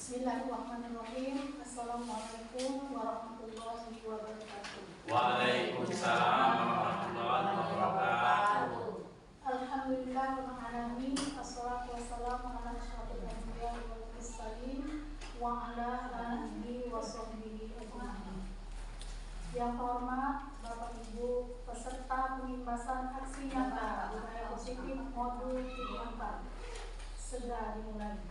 Bismillahirrahmanirrahim. Assalamualaikum warahmatullahi wabarakatuh. Waalaikumsalam warahmatullahi wabarakatuh. Alhamdulillah rabbil alamin. Wassalatu wassalamu ala asyrofil anbiya'i wal mursalin wa ala alihi washabbihi ajmain. Yang terhormat Bapak Ibu peserta pengimbasan aksi nyata budaya positif modul 34 segera dimulai.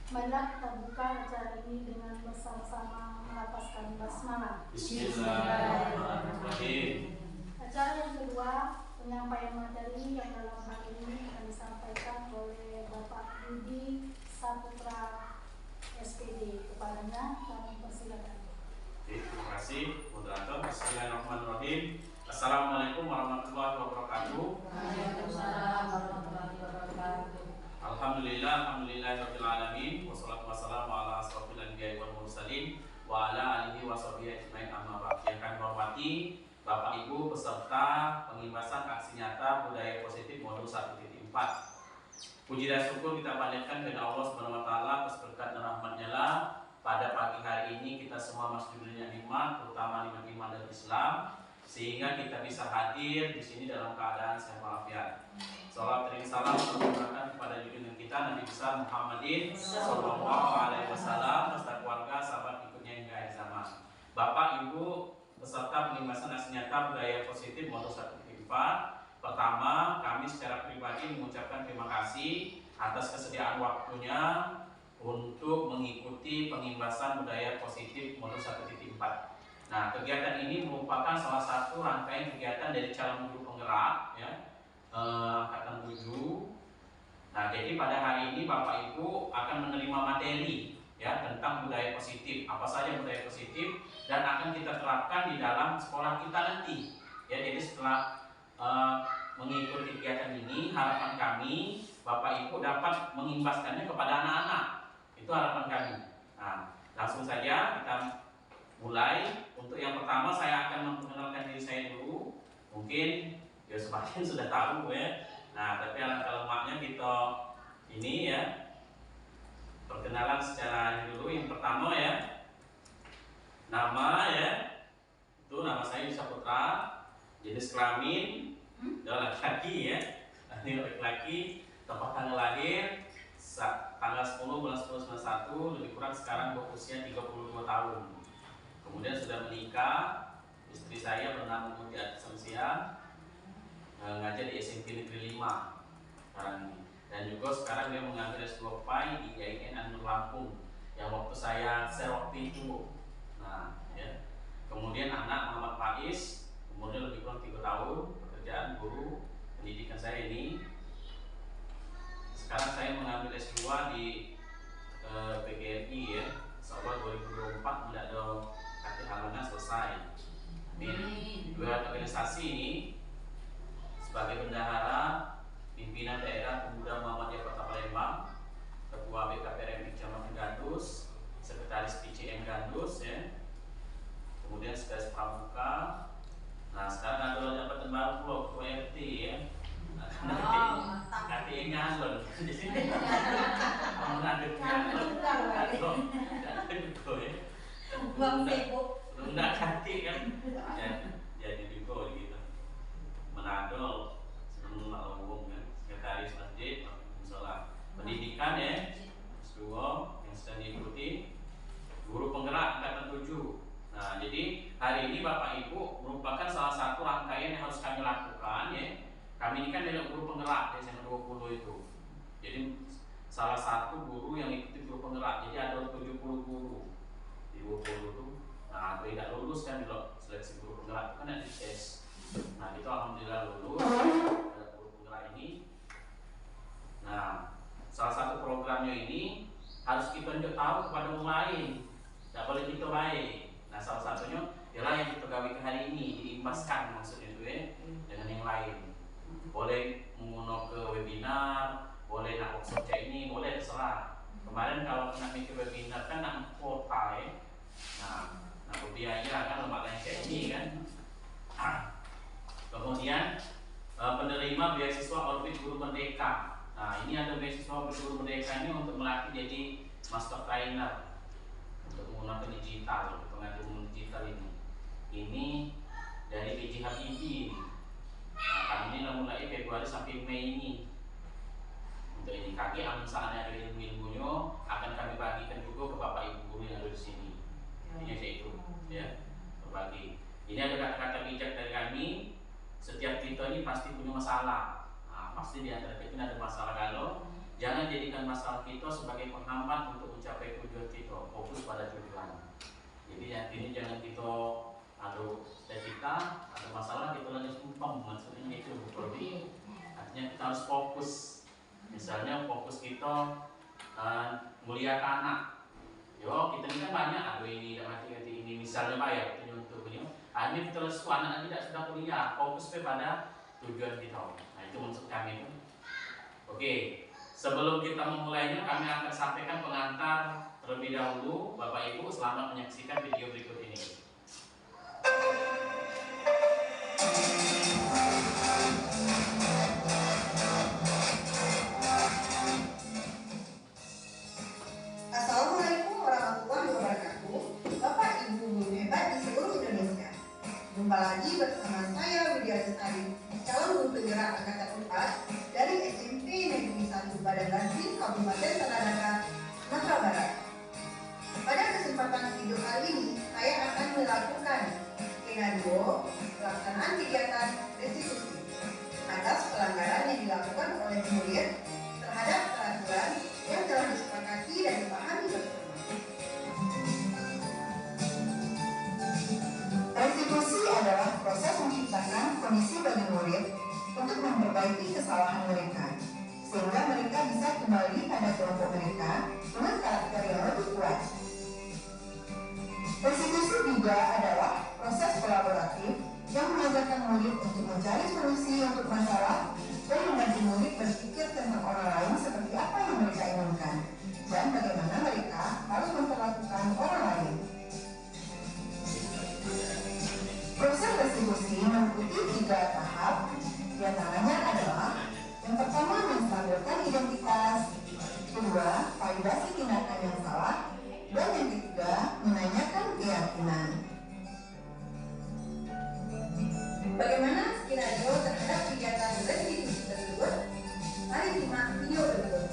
Marilah kita buka acara ini dengan bersama-sama melafazkan basmalah. Bismillahirrahmanirrahim. Acara yang kedua, penyampaian materi yang dalam hal ini akan disampaikan oleh Bapak Budi Saputra SPD. Kepadanya kami persilakan. Terima kasih moderator. Bismillahirrahmanirrahim. Assalamualaikum warahmatullahi wabarakatuh. Waalaikumsalam warahmatullahi wabarakatuh. Alhamdulillahirabbil alamin wassalatu wassalamu ala asrofil anbiya'i wal mursalin wa ala alihi washabihi ajmain amma ba'd. Yang kami hormati Bapak Ibu peserta pengimbasan aksi nyata budaya positif modul 1.4. Puji dan syukur kita panjatkan kepada Allah Subhanahu wa taala atas berkat dan rahmat-Nya lah pada pagi hari ini kita semua masuk di dunia nikmat, terutama nikmat iman dan Islam, sehingga kita bisa hadir di sini dalam keadaan sehat walafiat. Salam dan salam tercurahkan kepada junjungan kita Nabi besar Muhammadin sallallahu alaihi wasallam beserta keluarga, sahabat ikutnya hingga akhir zaman. Bapak Ibu peserta pengimbasan aksi nyata budaya positif modul 1.4. Pertama, kami secara pribadi mengucapkan terima kasih atas kesediaan waktunya untuk mengikuti pengimbasan budaya positif modul 1.4. Nah, kegiatan ini merupakan salah satu rangkaian kegiatan dari calon guru penggerak ya. Angkatan 7. Nah, jadi pada hari ini Bapak Ibu akan menerima materi ya tentang budaya positif. Apa saja budaya positif dan akan kita terapkan di dalam sekolah kita nanti. Ya, jadi setelah mengikuti kegiatan ini, harapan kami Bapak Ibu dapat mengimbaskannya kepada anak-anak. Itu harapan kami. Nah, langsung saja kita mulai. Untuk yang pertama saya akan memperkenalkan diri saya dulu. Mungkin ya sebagian sudah tahu ya. Nah, tapi alangkah lemaknya kita ini ya perkenalan secara dulu. Yang pertama ya, nama ya, itu nama saya Saputra, jenis kelamin adalah laki-laki ya, ini laki-laki, tempat tanggal lahir tanggal 10 bulan 10 91, lebih kurang sekarang usia 32 tahun. Kemudian sudah menikah, istri saya bernama Muti Samsia, ngajar di SMP Negeri 5 sekarang ini. Dan juga sekarang dia mengambil S2 PAI di IAIN Anur Lampung yang waktu saya waktu itu. Nah, ya. Kemudian anak Muhammad Faiz, umurnya lebih kurang 3 tahun, pekerjaan guru pendidikan saya ini. Sekarang saya mengambil S2 di PGRI ya. Insyaallah 2024 tidak ada kata halangan selesai. Amin. Dua organisasi ini sebagai bendahara pimpinan daerah pemuda Muhammadiyah Kota Palembang, ketua BKPRMI Kecamatan Gandus, sekretaris PCM Gandus ya, kemudian sekretaris pramuka. Nah, sekarang ada jabatan baru loh, ketua RT ya. Nanti ngalon, jadi kamu nanti ngalon, ya. Belum ganti kan? Ya, jadi juga gitu. Menado sebelum umum kan, sekretaris masjid, musola, pendidikan ya, S2 yang sedang diikuti, guru penggerak angkatan 7. Nah, jadi hari ini Bapak Ibu merupakan salah satu rangkaian yang harus kami lakukan ya. Kami ini kan adalah guru penggerak di SMA 20 itu. Jadi salah satu guru yang ikuti guru penggerak. Jadi ada 70 guru di 20 itu. Nah, tidak lulus kan di seleksi guru penggerak itu kan ada tes. Nah, itu alhamdulillah lulus ada guru penggerak ini. Nah, salah satu programnya ini harus kita tahu kepada orang lain. Tidak boleh kita baik. Nah, salah satunya ialah yang kita gawe hari ini, diimbaskan maksudnya itu ya dengan yang lain. Boleh mengunduh ke webinar, boleh nak workshop ini, boleh terserah. Kemarin kalau nak mikir webinar kan nak kuota ya. Nah biaya kan lembaga yang kayak ini kan. Kemudian penerima beasiswa Orbit Guru Merdeka. Nah, ini ada beasiswa Orbit Guru Merdeka ini untuk melatih jadi master trainer untuk menggunakan digital, pengajar umum digital ini dari PJ Habibie. Nah, kami ini mulai Februari sampai Mei ini. Untuk ini kaki misalnya ada ilmu-ilmunya akan kami bagikan juga ke bapak ibu guru yang ada di sini. Ini saya itu, ya, berbagi. Ini ada kata-kata bijak dari kami. Setiap kita ini pasti punya masalah. Nah, pasti di antara kita ada masalah galau. Jangan jadikan masalah kita sebagai penghambat untuk mencapai tujuan kita. Fokus pada tujuan. Jadi yang ini jangan kita ada cita-cita, ada masalah kita lagi sumpah, maksudnya itu lebih. Artinya kita harus fokus. Misalnya fokus kita muliakan anak. Yo, kita ini kan banyak. Aduh ini tidak mati ini misalnya bayar itu untuk ini. Akhirnya kita harus anak tidak sudah kuliah, fokus pada tujuan kita. Nah itu maksud kami. Oke. Sebelum kita memulainya, kami akan sampaikan pengantar terlebih dahulu. Bapak Ibu, selamat menyaksikan video berikut ini. Assalamualaikum warahmatullahi wabarakatuh. Bapak Ibu guru hebat di seluruh Indonesia. Jumpa lagi bersama saya Widya Lestari, calon guru penggerak angkatan 4 dari SMP Negeri 1 Badan Banting, Kabupaten Tanah Sumatera Barat. Pada kesempatan video kali ini, saya akan melakukan skenario pelaksanaan kegiatan restitusi atas pelanggaran yang dilakukan oleh murid terhadap peraturan yang telah disepakati dan dipahami bersama. Restitusi adalah proses menciptakan kondisi bagi murid untuk memperbaiki kesalahan mereka, sehingga mereka bisa kembali pada kelompok mereka dengan karakter yang lebih kuat. Restitusi juga adalah proses kolaboratif yang mengajarkan murid untuk mencari solusi untuk masalah dan membantu murid berpikir tentang orang lain seperti apa yang mereka inginkan dan bagaimana mereka harus memperlakukan orang lain. Proses restitusi meliputi 3 tahap, di antaranya adalah yang pertama menstabilkan identitas, kedua validasi tindakan yang salah, dan yang ketiga menanyakan keyakinan. Bagaimana skenario terhadap kegiatan restitusi tersebut? Mari simak video berikut.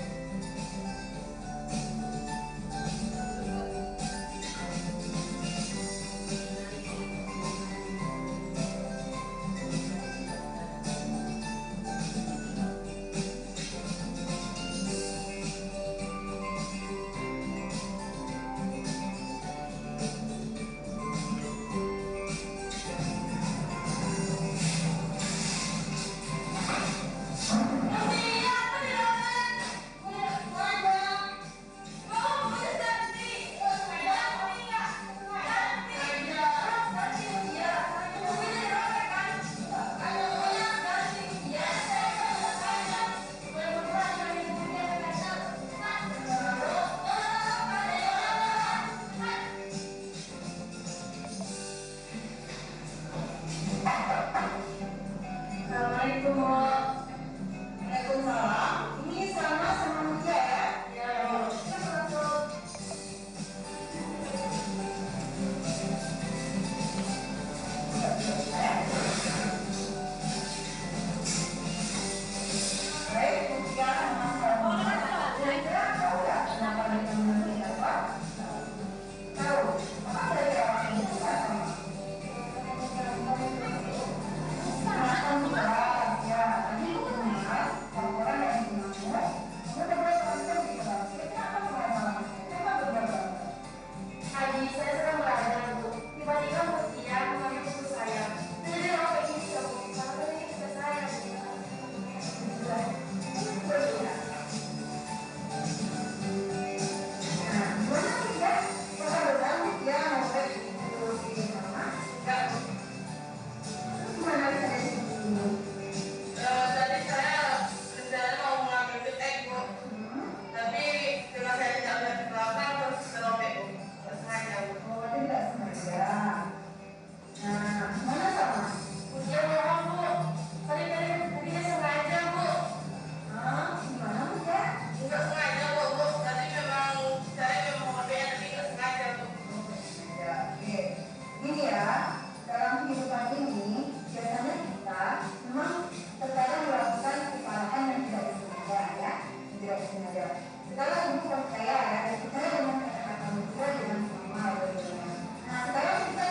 sengaja. Sekarang ibu percaya ya, percaya dengan kata-kata muda dengan sama berbeda. Nah sekarang kita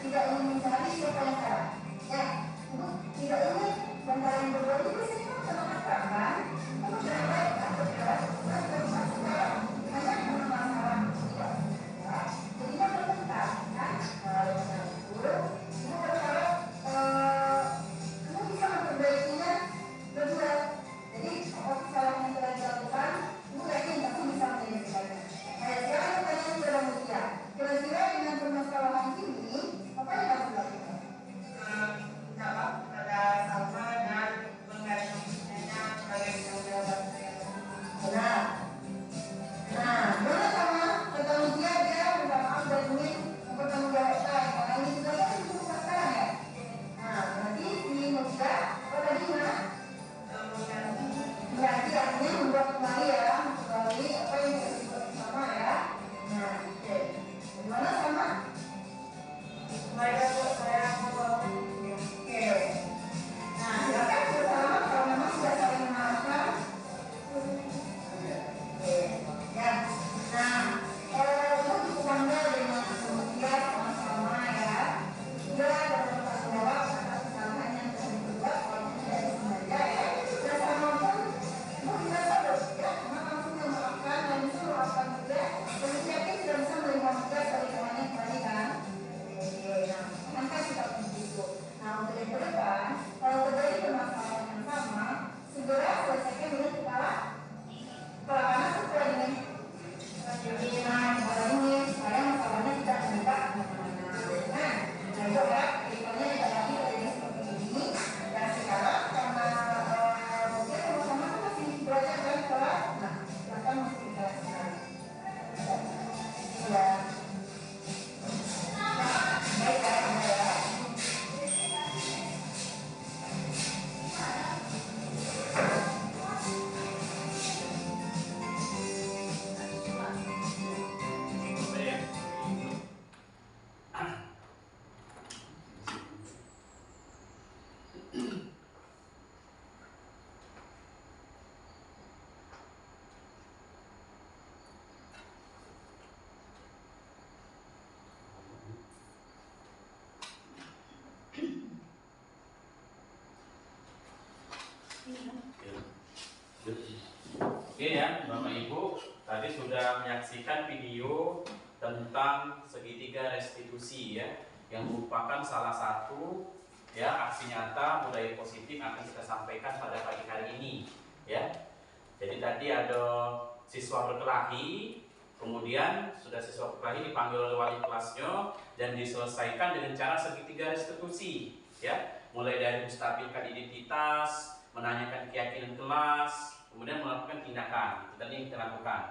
tidak ingin mencari siapa yang salah. Ya, ibu tidak ingin antara yang berdua itu biasanya sama-sama kan? Ibu jangan baik atau tidak? Hanya karena masalah tidak. Jadinya bertengkar kan? Oleh karena itu, ibu berharap kamu bisa memperbaikinya berdua. Jadi apa kesalahan yang telah dilakukan, ibu yakin kamu bisa menyelesaikannya. Nah sekarang pertanyaan kepada Mutia, kira-kira dengan permasalahan ini apa yang harus dilakukan? Jawab kepada Salma dan menggantikannya sebagai tanggung jawab saya. Benar. Nah, benar sama kata Mutia dia minta maaf dan ingin mempertanggungjawabkan karena ini juga kan itu kesalahan ya. Nah, berarti di Mutia apa tadi mana? Berarti artinya membuat kembali ya, kembali apa yang kita dibuat bersama ya. Nah, oke. Bagaimana sama? Baik, saya mau Oke. Nah, silakan bersama kalau memang sudah saling memaafkan. Oke. Ya. Nah, itu cukup bangga dengan kemudian sama-sama ya. Sudah bertanggung jawab atas kesalahan yang telah dibuat walaupun tidak disengaja ya. Dan sama pun ibu bisa sabar ya, maka langsung memaafkan dan bisa memaafkan juga. Dan yakin sudah bisa menerima juga sebagai temannya kembali kan. Oke, nah, angka kita begitu. Nah, untuk yang ke depan, kalau terjadi permasalahan yang sama, segera selesaikan dengan kepala panas sesuai dengan keinginan kepala ini, supaya masalahnya tidak meningkat kemana-mana. Nah, itu ya, kedepannya tidak lagi terjadi seperti ini. Dan sekarang karena mungkin sama-sama kan masih belajar kan kelas, nah, silakan masih dijelaskan. Ya. Baik ya. Oke ya, Bapak Ibu, tadi sudah menyaksikan video tentang segitiga restitusi ya, yang merupakan salah satu ya aksi nyata budaya positif akan kita sampaikan pada pagi hari ini ya. Jadi tadi ada siswa berkelahi, kemudian sudah siswa berkelahi dipanggil oleh wali kelasnya dan diselesaikan dengan cara segitiga restitusi ya, mulai dari menstabilkan identitas, menanyakan keyakinan kelas, kemudian melakukan tindakan. Itu tadi yang kita lakukan.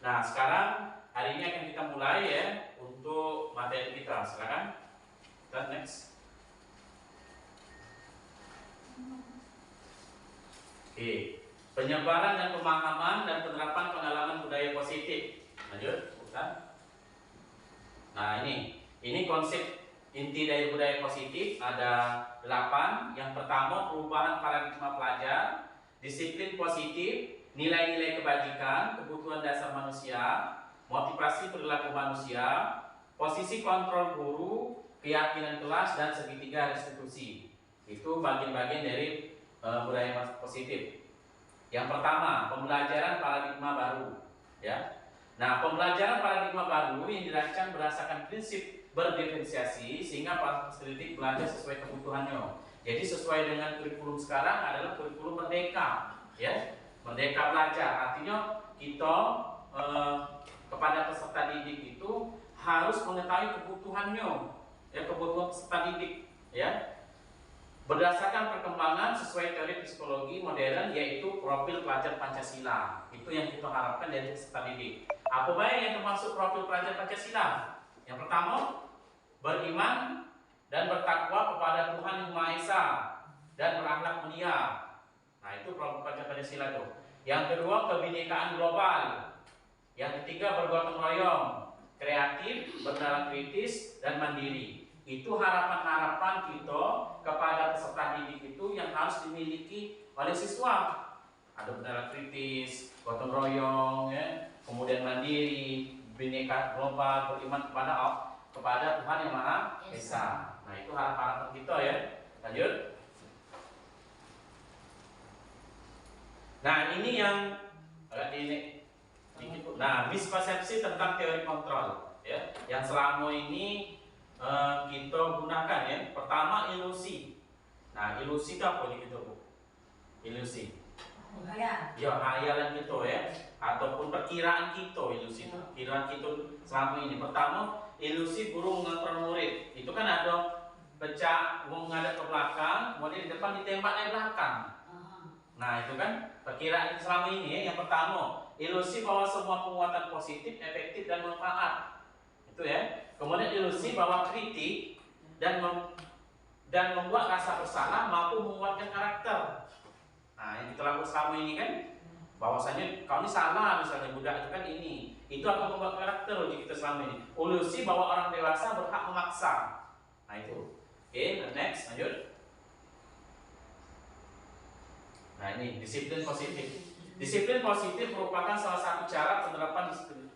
Nah, sekarang hari ini akan kita mulai ya untuk materi kita. Silakan. Kita next. Oke. Penyebaran dan pemahaman dan penerapan pengalaman budaya positif. Lanjut, bukan? Nah, ini konsep inti dari budaya positif ada 8. Yang pertama, perubahan paradigma pelajar, disiplin positif, nilai-nilai kebajikan, kebutuhan dasar manusia, motivasi perilaku manusia, posisi kontrol guru, keyakinan kelas, dan segitiga restitusi. Itu bagian-bagian dari budaya positif. Yang pertama, pembelajaran paradigma baru. Ya. Nah, pembelajaran paradigma baru yang dirancang berdasarkan prinsip berdiferensiasi sehingga para peserta didik belajar sesuai kebutuhannya. Jadi sesuai dengan kurikulum sekarang adalah kurikulum merdeka, ya, merdeka belajar. Artinya kita kepada peserta didik itu harus mengetahui kebutuhannya, ya, kebutuhan peserta didik, ya, berdasarkan perkembangan sesuai teori psikologi modern yaitu profil pelajar Pancasila. Itu yang kita harapkan dari peserta didik. Apa baik yang termasuk profil pelajar Pancasila? Yang pertama, beriman dan bertakwa kepada Tuhan Yang Maha Esa dan berakhlak mulia. Nah, itu profil pelajar Pancasila itu. Yang kedua, kebinekaan global. Yang ketiga, bergotong royong, kreatif, bernalar kritis, dan mandiri. Itu harapan-harapan kita kepada peserta didik itu yang harus dimiliki oleh siswa. Ada bernalar kritis, gotong gotong royong, ya, kemudian mandiri, bineka global, beriman kepada Tuhan yang Maha Esa. Nah, itu harapan kita ya. Lanjut. Nah, ini yang nah, mispersepsi tentang teori kontrol ya, yang selama ini kita gunakan ya. Pertama, ilusi. Nah, ilusi itu apa nih kita, Bu? Ilusi. Ya, hayalan kita ya, ataupun perkiraan kita. Ilusi itu perkiraan kita selama ini. Pertama, ilusi guru mengontrol murid. Itu kan ada pecah, menghadap ke belakang, kemudian di depan ditembak dari belakang. Nah, itu kan perkiraan selama ini ya. Yang pertama, ilusi bahwa semua penguatan positif, efektif dan manfaat. Itu ya. Kemudian ilusi bahwa kritik dan membuat rasa bersalah mampu menguatkan karakter. Nah, yang kita lakukan selama ini kan, bahwasanya kau ini salah, misalnya budak itu kan ini, itu akan membuat karakter uji kita selama ini. Ilusi bahwa orang dewasa berhak memaksa. Nah, itu. Oke, next, lanjut. Nah, ini disiplin positif. Disiplin positif merupakan salah satu cara penerapan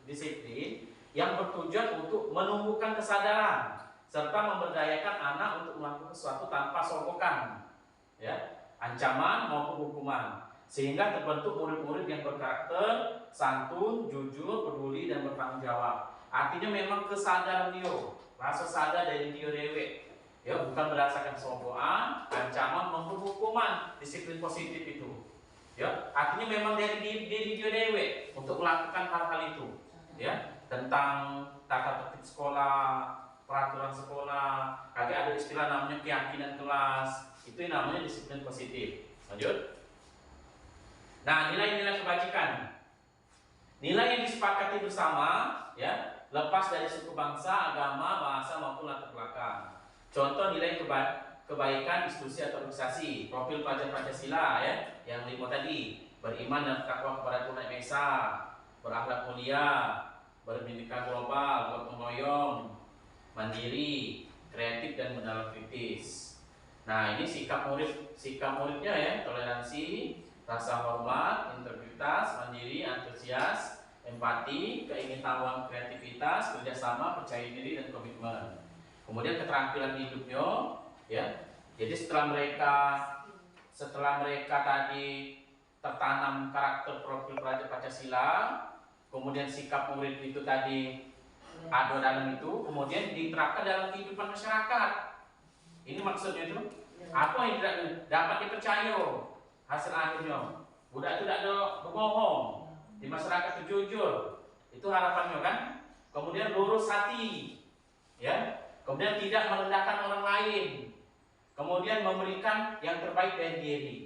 disiplin yang bertujuan untuk menumbuhkan kesadaran serta memberdayakan anak untuk melakukan sesuatu tanpa sogokan, ya, ancaman maupun hukuman, sehingga terbentuk murid-murid yang berkarakter, santun, jujur, peduli dan bertanggung jawab. Artinya memang kesadaran dia, rasa sadar dari dia dewek, ya, bukan berdasarkan sogokan, ancaman maupun hukuman. Disiplin positif itu, ya, artinya memang dari diri dia dewek untuk melakukan hal-hal itu, ya, tentang tata tertib sekolah, peraturan sekolah, kagak ada istilah namanya keyakinan kelas. Itu yang namanya disiplin positif. Lanjut. Nah, nilai-nilai kebajikan. Nilai yang disepakati bersama, ya, lepas dari suku bangsa, agama, bahasa maupun latar belakang. Contoh nilai kebaikan institusi atau organisasi. Profil pelajar Pancasila ya, yang 5 tadi. Beriman dan takwa kepada Tuhan Yang Maha Esa, berakhlak mulia, berbineka global, gotong royong, mandiri, kreatif dan mendalam kritis. Nah, ini sikap muridnya ya, toleransi, rasa hormat, integritas, mandiri, antusias, empati, keingin-tahuan, kreativitas, kerjasama, percaya diri dan komitmen. Kemudian keterampilan hidupnya, ya. Jadi setelah mereka tadi tertanam karakter profil pelajar Pancasila, kemudian sikap murid itu tadi ada dalam itu, kemudian diterapkan dalam kehidupan masyarakat. Ini maksudnya itu apa yang tidak dapat dipercaya hasil akhirnya. Budak itu tidak ada berbohong, di masyarakat itu jujur. Itu harapannya kan. Kemudian lurus hati, ya. Kemudian tidak merendahkan orang lain. Kemudian memberikan yang terbaik dari diri.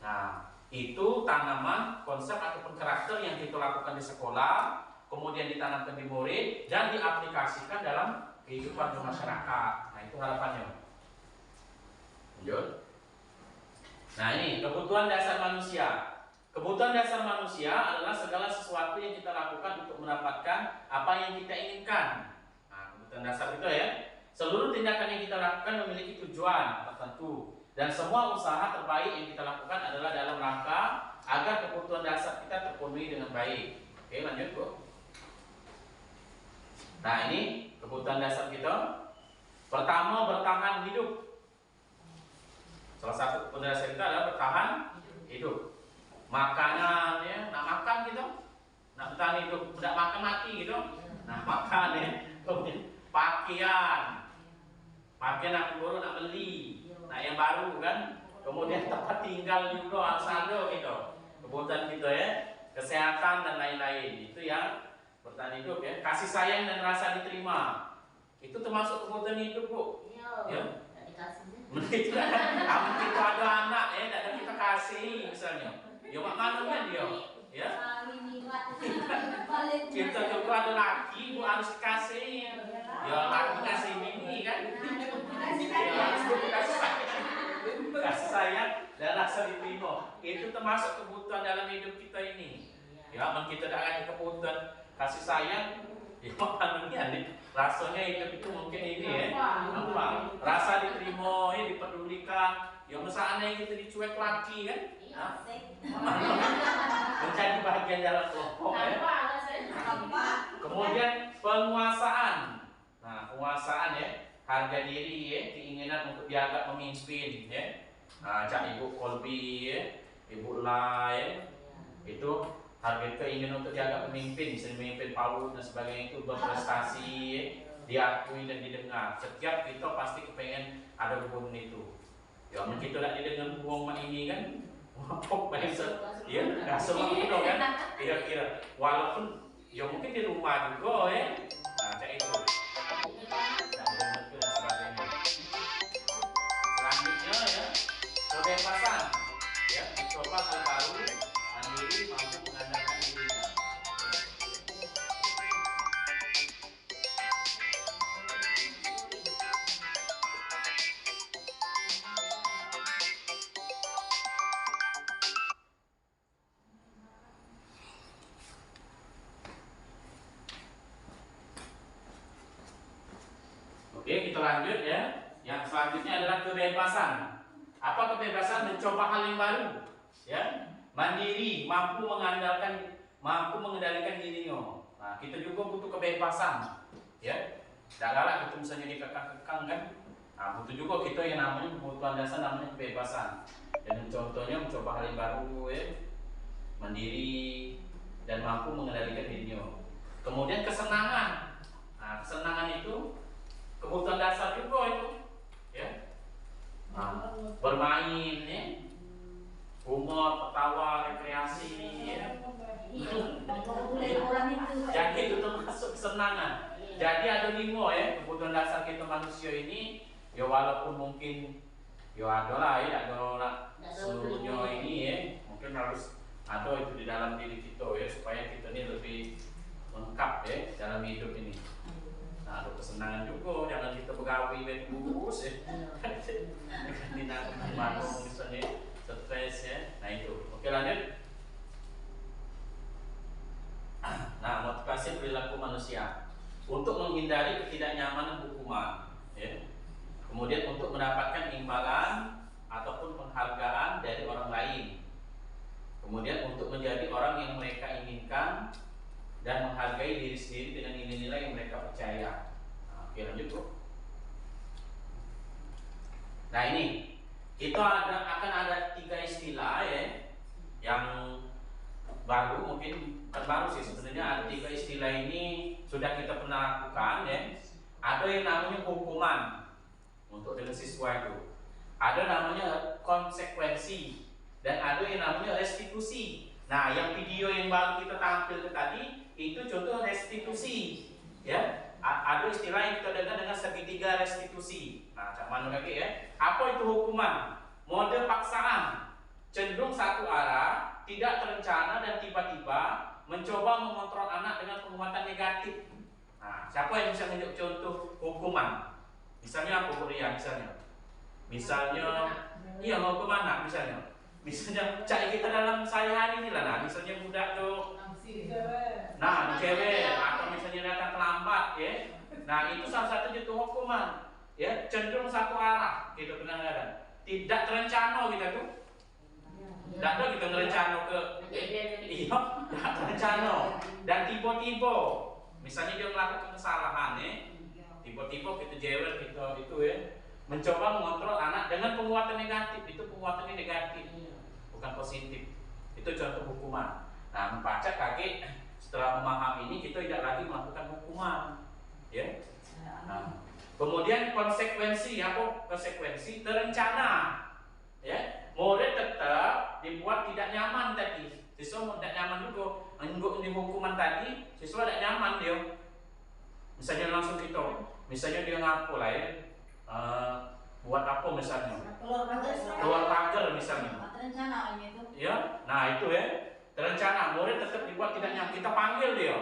Nah, itu tanaman konsep ataupun karakter yang kita lakukan di sekolah, kemudian ditanamkan di murid dan diaplikasikan dalam kehidupan masyarakat. Nah, itu harapannya. Lanjut. Nah, ini kebutuhan dasar manusia. Kebutuhan dasar manusia adalah segala sesuatu yang kita lakukan untuk mendapatkan apa yang kita inginkan. Nah, kebutuhan dasar itu ya. Seluruh tindakan yang kita lakukan memiliki tujuan tertentu, dan semua usaha terbaik yang kita lakukan adalah dalam rangka agar kebutuhan dasar kita terpenuhi dengan baik. Oke, lanjut Bu. Nah, ini kebutuhan dasar kita. Pertama, bertahan hidup. Salah satu kebutuhan dasar kita adalah bertahan hidup. Makanan ya, nak makan gitu, nak bertahan hidup, tidak makan mati gitu. Nah, makan ya. Kemudian pakaian nak buru, nak beli, nah yang baru kan. Kemudian tempat tinggal juga harus ada gitu. Kebutuhan kita ya, kesehatan dan lain-lain. Itu yang bertahan hidup ya. Kasih sayang dan rasa diterima, itu termasuk kebutuhan hidup Bu. Ya. Mungkin kita ada anak ya, tidak ada kita kasih misalnya. Ya mak mana kan dia? Ya. Kita juga ada laki Bu harus kasih. Ya laki kasih bini kan. Kasih sayang dan rasa diterima, itu termasuk kebutuhan dalam hidup kita ini. Ya, kita tidak ada kebutuhan kasih sayang, ya rasanya hidup itu mungkin ini ya, apa? Rasa diterima, ya dipedulikan. Ya misalnya kita dicuek laki kan, mencari bahagia bagian dalam kelompok ya. Tanpa ada saya. Kemudian penguasaan. Nah, penguasaan ya, harga diri ya, keinginan untuk dianggap memimpin ya. Nah, Cak Ibu Kolbi ya, Ibu Lai itu harga keinginan untuk dianggap pemimpin, bisa memimpin PAUD dan sebagainya, itu berprestasi ya, diakui dan didengar. Setiap kita pasti kepengen ada hubungan itu. Ya, mungkin kita tidak didengar hubungan ini kan, pok bahasa, ya, nggak semua itu kan, kira-kira. Walaupun ya mungkin di rumah juga ya, nah cak itu. Selanjutnya ya, kebebasan, ya, mencoba hal baru, mandiri, mampu mengandalkan dirinya. Oke, kita lanjut ya. Yang selanjutnya adalah kebebasan. Apa kebebasan? Mencoba hal yang baru, ya. Mandiri, mampu mengendalikan dirinya. Nah, kita juga butuh kebebasan, ya. Tidak galak kita misalnya dikekang-kekang kan. Nah, butuh juga kita yang namanya kebutuhan dasar namanya kebebasan. Dan contohnya mencoba hal yang baru, ya. Mandiri dan mampu mengendalikan dirinya. Kemudian kesenangan. Nah, kesenangan itu kebutuhan dasar juga itu, ya. Nah, bermain, ya. Humor, tertawa, rekreasi, ya. Jadi itu termasuk kesenangan. Jadi ada 5 ya kebutuhan dasar kita manusia ini. Ya walaupun mungkin ya ada lah ya, ada seluruhnya ini ya. Mungkin harus ada itu di dalam diri kita ya, supaya kita ini lebih lengkap ya dalam hidup ini. Nah, ada kesenangan juga, jangan kita begawi bebus ya. Tidak Bandung misalnya stres ya. Nah itu. Oke lanjut. Nah, motivasi perilaku manusia untuk menghindari ketidaknyamanan hukuman, ya. Kemudian untuk mendapatkan imbalan ataupun penghargaan dari orang lain. Kemudian untuk menjadi orang yang mereka inginkan dan menghargai diri sendiri dengan nilai-nilai yang mereka percaya. Nah, oke lanjut bro. Nah ini itu akan ada 3 istilah ya yang baru, mungkin baru sih sebenarnya. Ada 3 istilah ini sudah kita pernah lakukan ya. Ada yang namanya hukuman untuk dengan siswa itu. Ada namanya konsekuensi dan ada yang namanya restitusi. Nah, yang video yang baru kita tampilkan tadi itu contoh restitusi, ya. Ada istilah yang kita dengar dengan segitiga restitusi. Nah, cak mana lagi ya? Apa itu hukuman? Mode paksaan, cenderung satu arah, tidak terencana dan tiba-tiba mencoba mengontrol anak dengan penguatan negatif. Nah, siapa yang bisa menunjuk contoh hukuman? Misalnya apa Ria? Misalnya, iya mau kemana? Misalnya cak kita dalam sehari-hari ini lah. Nah, misalnya budak tuh, nah cewek atau misalnya datang terlambat, ya. Nah itu salah satu itu hukuman, ya. Cenderung satu arah, gitu kadang-kadang. Tidak terencana kita tuh. Tidak ada kita ngerencana ke, iya, tidak terencana dan tiba-tiba, misalnya dia melakukan kesalahan, ya. Tiba-tiba kita jewer, kita itu ya, mencoba mengontrol anak dengan penguatan negatif. Itu penguatannya negatif, bukan positif. Itu contoh hukuman. Nah, membaca kaget setelah memahami ini kita tidak lagi melakukan hukuman, ya. Nah, kemudian konsekuensi, apa konsekuensi? Terencana, ya. Murid tetap dibuat tidak nyaman tadi. Siswa tidak nyaman juga. Menunggu di hukuman tadi, siswa tidak nyaman dia. Misalnya langsung kita, misalnya dia ngaku lah ya, buat apa misalnya? Keluar pagar misalnya. Terencana itu. Ya, nah itu ya. Terencana, murid tetap dibuat tidak nyaman. Kita panggil dia.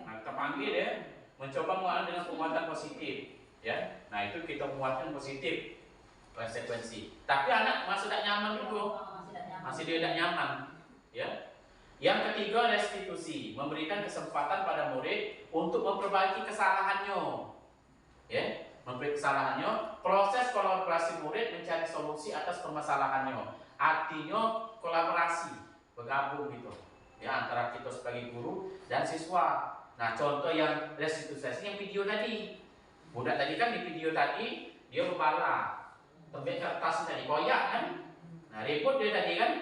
Nah, kita panggil ya, mencoba mengalami dengan penguatan positif, ya. Nah, itu kita muatkan positif konsekuensi. Tapi anak masih tidak nyaman juga. Masih dia tidak nyaman, ya. Yang ketiga restitusi, memberikan kesempatan pada murid untuk memperbaiki kesalahannya, ya. Memperbaiki kesalahannya. Proses kolaborasi murid mencari solusi atas permasalahannya. Artinya kolaborasi, bergabung gitu, ya, antara kita sebagai guru dan siswa. Nah, contoh yang restitusi yang video tadi. Budak tadi kan di video tadi dia berbala, tebik kertas tadi koyak kan. Nah, repot dia tadi kan.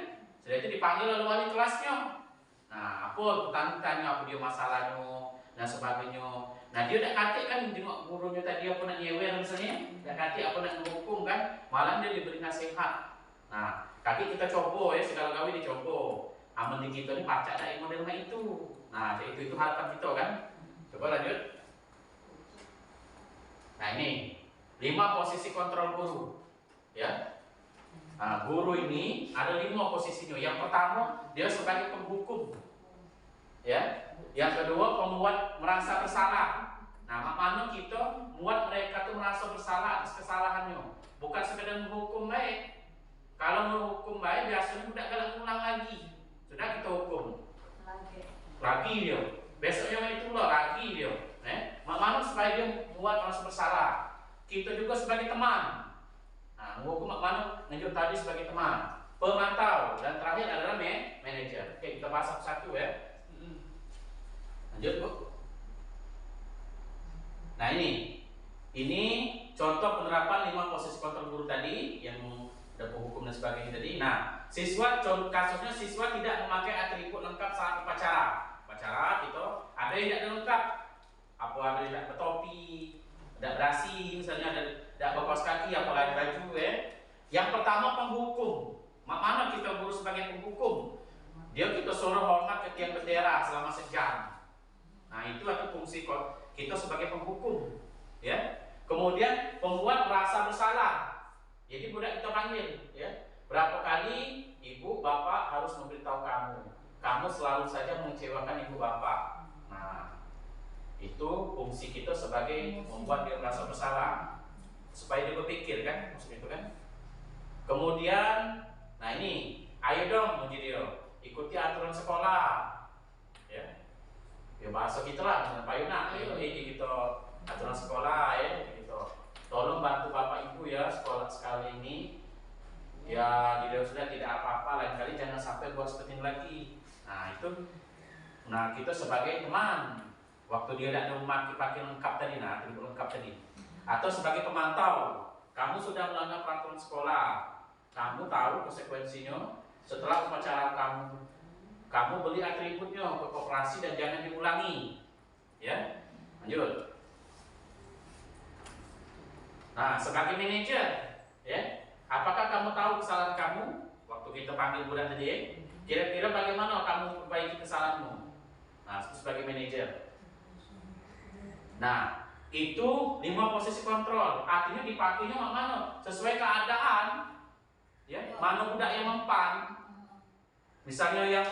Setelah itu dipanggil oleh wali kelasnya. Nah, apa tanya apa dia masalahnya dan sebagainya. Nah, dia tak katik kan tengok gurunya tadi apa nak nyewer misalnya, tak katik apa nak menghukum kan, malah dia diberi nasihat. Nah, kaki kita coba ya, segala gawe dicoba. Aman di kita ni pacak tak model itu. Nah, itu harapan kita kan. Coba lanjut. Nah, ini 5 posisi kontrol guru. Ya. Nah, guru ini ada 5 posisinya. Yang pertama, dia sebagai penghukum. Ya. Yang kedua, pembuat merasa bersalah. Nah, mana kita buat mereka tuh merasa bersalah atas kesalahannya. Bukan sekedar menghukum baik. Kalau menghukum baik biasanya tidak galak ulang lagi. Sudah kita hukum. Lagi dia. Besoknya itu pula lagi dia. Mana supaya dia buat merasa bersalah. Kita juga sebagai teman. Nah, menghukum mana lanjut tadi sebagai teman, pemantau, dan terakhir adalah manajer. Oke, kita bahas satu-satu ya. Lanjut Bu. Nah, ini contoh penerapan 5 posisi kontrol guru tadi yang ada penghukum dan sebagainya tadi. Nah, siswa kasusnya siswa tidak memakai atribut lengkap saat upacara. Upacara itu ada yang tidak lengkap. Apa ada yang tidak bertopi, tidak berasi, misalnya tidak berkaos kaki, apalagi baju ya. Yang pertama penghukum. Mana kita guru sebagai penghukum? Dia kita suruh hormat ke tiang bendera selama sejam. Nah, itu adalah fungsi kita sebagai penghukum, ya. Kemudian pembuat merasa bersalah. Jadi budak kita panggil, ya. Berapa kali ibu bapak harus memberitahu kamu selalu saja mengecewakan ibu bapak. Nah, itu fungsi kita sebagai membuat dia merasa bersalah supaya dia berpikir kan, maksud itu kan. Kemudian, nah ini, ayo dong menjadi ikuti aturan sekolah, ya. Ya bahasa kita lah dengan Pak Yuna, ayo kita aturan sekolah ya, gitu. Tolong bantu bapak ibu ya sekolah sekali ini. Ya, dia sudah tidak apa-apa, lain kali jangan sampai buat seperti ini lagi. Nah itu, nah kita sebagai teman, waktu dia tidak memakai pakaian lengkap tadi, nah atribut lengkap tadi, atau sebagai pemantau, kamu sudah melanggar peraturan sekolah, kamu tahu konsekuensinya. Setelah upacara kamu beli atributnya ke koperasi dan jangan diulangi, ya. Lanjut. Nah, sebagai manajer, ya, apakah kamu tahu kesalahan kamu waktu kita panggil budak tadi? Ya? Kira-kira bagaimana kamu perbaiki kesalahanmu? Nah, sebagai manajer. Nah, itu 5 posisi kontrol. Artinya dipakainya mana? Sesuai keadaan. Ya, mana budak yang mempan. Misalnya yang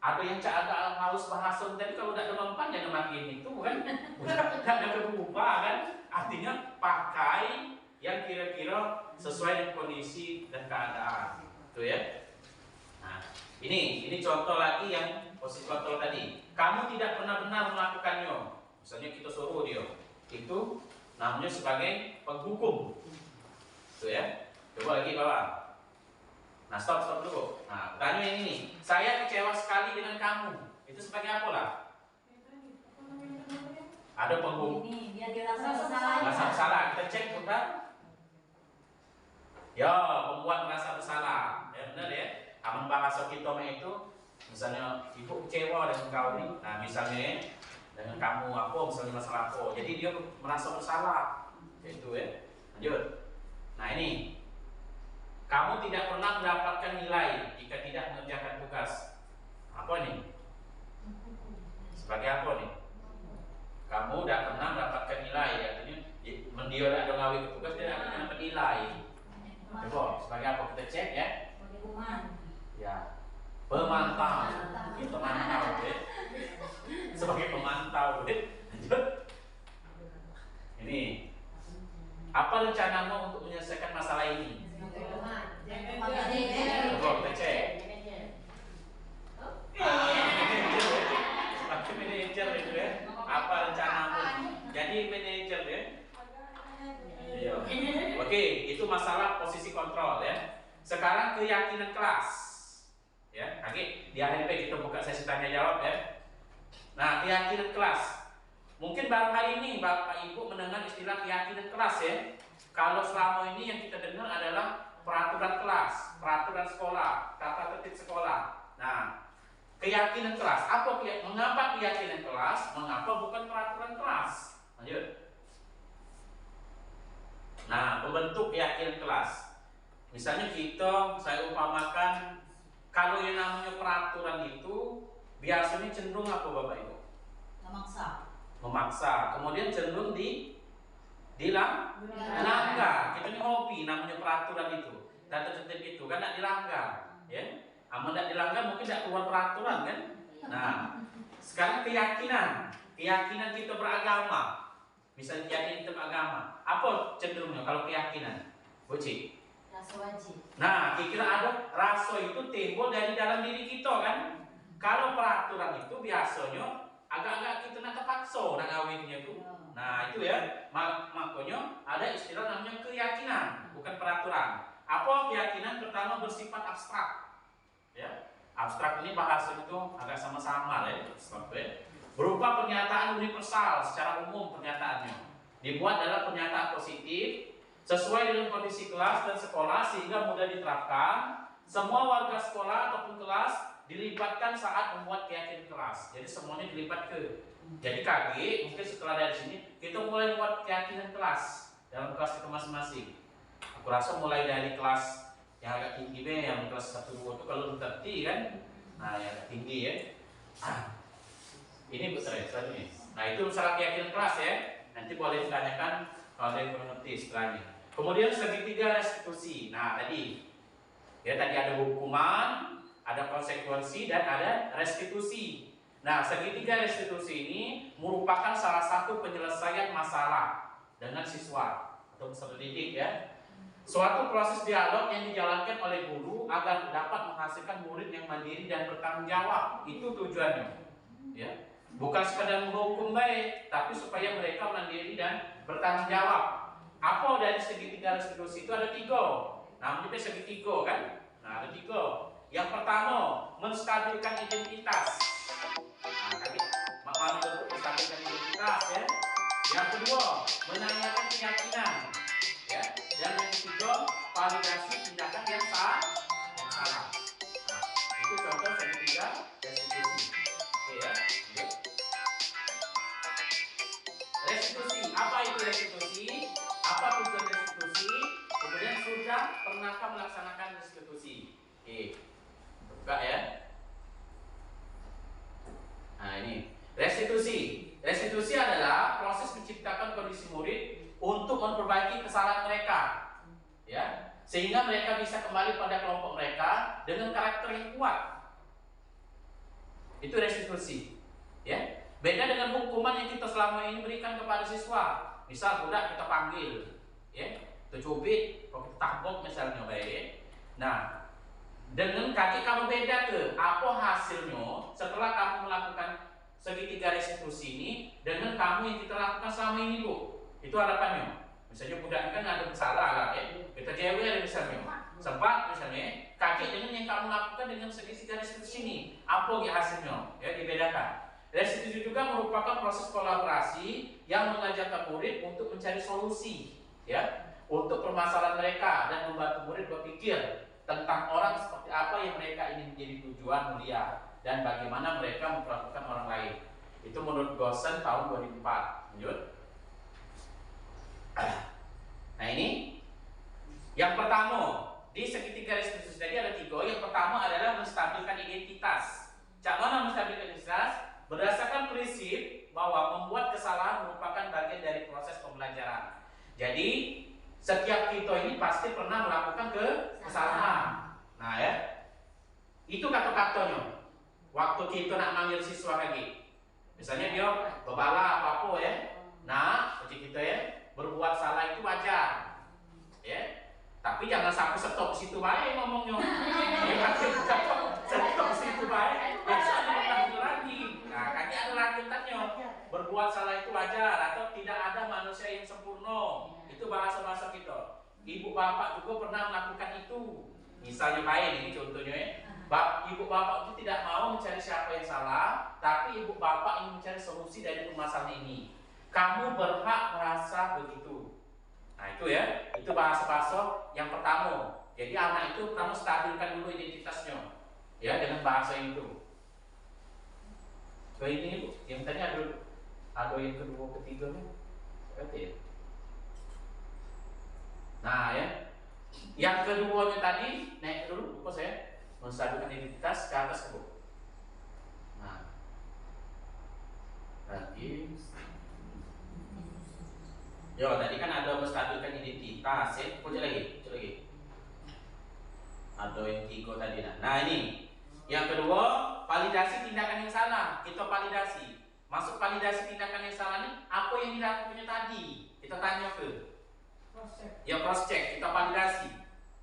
ada yang agak haus bahasa tadi, kalau tidak ada mempan jangan makin itu kan. Tidak ada berubah kan. Artinya pakai yang kira-kira sesuai dengan kondisi dan keadaan. Itu ya. Nah, ini contoh lagi yang posisi kontrol tadi. Kamu tidak benar-benar melakukannya. Misalnya kita suruh dia, itu namanya sebagai penghukum. Itu ya. Coba lagi bawah. Nah, stop dulu. Nah, pertanyaan ini, saya kecewa sekali dengan kamu. Itu sebagai apa lah? Ada penghukum. Ini biar dia rasa bersalah. Merasa bersalah. Kita cek bentar. Ya, pembuat merasa bersalah. Ya benar ya. Aman bahasa kita itu, misalnya ibu kecewa dengan kau ini. Nah, misalnya dengan kamu apa, misalnya masalah apa. Jadi dia merasa bersalah. Itu ya. Lanjut. Nah, ini. Kamu tidak pernah mendapatkan nilai jika tidak mengerjakan tugas. Apa nih? Sebagai apa nih? Kamu tidak pernah mendapatkan nilai, artinya dia tidak ngawi ke tugas, dia tidak dapat nilai. Coba, sebagai apa? Kita cek ya. Ya, pemantau. Kita mantau ya. Sebagai pemantau ya. Lanjut. Ini. Apa rencanamu untuk menyelesaikan masalah ini? Coba kita cek. Sebagai manajer itu ya. Apa rencanamu? Jadi manajer ya. Iya. Oke, itu masalah posisi kontrol ya. Sekarang keyakinan kelas. Ya, kaki. di AHP kita buka sesi tanya jawab ya. Nah, keyakinan kelas. Mungkin baru hari ini Bapak Ibu mendengar istilah keyakinan kelas ya. Kalau selama ini yang kita dengar adalah peraturan kelas, peraturan sekolah, tata tertib sekolah. Nah, keyakinan kelas. Mengapa keyakinan kelas? Mengapa bukan peraturan kelas? Lanjut. Nah, membentuk keyakinan kelas. Misalnya saya umpamakan, kalau yang namanya peraturan itu biasanya cenderung apa Bapak Ibu? Memaksa. Kemudian cenderung dilanggar. Kita ini hobi namanya peraturan itu, tata tertib itu kan tidak dilanggar, ya. Amun tidak dilanggar mungkin tidak keluar peraturan kan. Nah, sekarang keyakinan kita beragama. Misalnya keyakinan kita beragama, apa cenderungnya kalau keyakinan, Bu Cik? Rasa wajib. Nah, kira ada rasa itu timbul dari dalam diri kita kan. Kalau peraturan itu biasanya agak-agak kita nak terpaksa nak ngawinnya itu. Nah, itu ya. Makanya ada istilah namanya keyakinan, bukan peraturan. Apa keyakinan? Pertama bersifat abstrak. Ya. Abstrak ini bahasa itu agak sama-sama ya, abstrak ya. Berupa pernyataan universal secara umum pernyataannya. Dibuat dalam pernyataan positif sesuai dengan kondisi kelas dan sekolah sehingga mudah diterapkan. Semua warga sekolah ataupun kelas dilibatkan saat membuat keyakinan kelas. Jadi semuanya dilibat ke. Jadi KG mungkin setelah dari sini kita mulai membuat keyakinan kelas dalam kelas kita masing-masing. Aku rasa mulai dari kelas yang agak tinggi yang kelas 1 2 itu kalau terti kan. Nah, yang agak tinggi ya. Ini betul ya selanjutnya. Nah, itu masalah keyakinan kelas ya. Nanti boleh ditanyakan kalau ada yang mengerti setelahnya. Kemudian segitiga restitusi. Nah, tadi ada hukuman, ada konsekuensi dan ada restitusi. Nah, segitiga restitusi ini merupakan salah satu penyelesaian masalah dengan siswa atau peserta didik ya. Suatu proses dialog yang dijalankan oleh guru agar dapat menghasilkan murid yang mandiri dan bertanggung jawab. Itu tujuannya. Ya. Bukan sekadar menghukum baik, tapi supaya mereka mandiri dan bertanggung jawab. Apa dari segitiga restitusi itu ada 3. Namanya segitiga kan? Nah, ada 3. Yang pertama, menstabilkan identitas. Nah, tadi makna bentuk menstabilkan identitas ya. Yang kedua, menanyakan keyakinan. Ya. Dan yang ketiga, validasi tindakan yang salah. Nah, itu contoh segitiga restitusi. Oke ya. Restitusi, apa itu restitusi? Apa tujuan restitusi? Kemudian sudah pernahkah melaksanakan restitusi? Oke, buka ya. Nah, ini restitusi. Restitusi adalah proses menciptakan kondisi murid untuk memperbaiki kesalahan mereka, ya, sehingga mereka bisa kembali pada kelompok mereka dengan karakter yang kuat. Itu restitusi, ya. Beda dengan hukuman yang kita selama ini berikan kepada siswa. Misal budak kita panggil, ya, kita cubit, atau kita tabok misalnya, baik. Nah, dengan kaki kamu beda ke apa hasilnya setelah kamu melakukan segitiga restitusi ini dengan kamu yang kita lakukan selama ini, Bu. Itu harapannya. Misalnya budak kan ada salah lah, ya. Kita jewer misalnya, sempat misalnya kaki dengan yang kamu lakukan dengan segitiga restitusi ini, apa hasilnya? Ya, dibedakan. Restitusi juga merupakan proses kolaborasi yang mengajarkan murid untuk mencari solusi, ya, untuk permasalahan mereka dan membantu murid berpikir tentang orang seperti apa yang mereka ingin menjadi tujuan mulia dan bagaimana mereka memperlakukan orang lain. Itu menurut Gosen tahun 2004. Lanjut. Nah, ini yang pertama di segitiga restitusi tadi ada 3. Yang pertama adalah menstabilkan identitas. Cak mana menstabilkan identitas? Berdasarkan prinsip bahwa membuat kesalahan merupakan bagian dari proses pembelajaran. Jadi setiap kita ini pasti pernah melakukan kesalahan. Nah ya, itu kata-katanya. Waktu kita nak manggil siswa lagi, misalnya dia berbala apa-apa ya. Nah, seperti kita ya, berbuat salah itu wajar, ya. Tapi jangan sampai stop situ baik ngomongnya. Ya, stop situ baik. Biasanya lanjut lagi. Nah, kaki ada lanjutannya. Berbuat salah itu wajar atau tidak ada manusia yang sempurna. Itu bahasa-bahasa kita. Ibu bapak juga pernah melakukan itu. Misalnya baik ini contohnya ya. Ibu bapak itu tidak mau mencari siapa yang salah, tapi ibu bapak ingin mencari solusi dari permasalahan ini. Kamu berhak merasa begitu. Nah itu ya, itu bahasa yang pertama. Jadi anak itu kamu stabilkan dulu identitasnya, ya dengan bahasa itu. So ini Bu, yang tadi ada yang kedua, ketiga nih, berarti ya. Nah ya, yang keduanya tadi naik dulu, lupa saya. Menstabilkan identitas ke atas ke bawah. Nah, lagi. Yo, tadi kan ada menstabilkan identitas ya. Coba lagi. Ada yang tiga tadi. Nah ini, yang kedua validasi tindakan yang salah. Kita validasi. Masuk validasi tindakan yang salah ini, apa yang dilakukannya tadi? Kita tanya ke. Ya cross check. Kita validasi.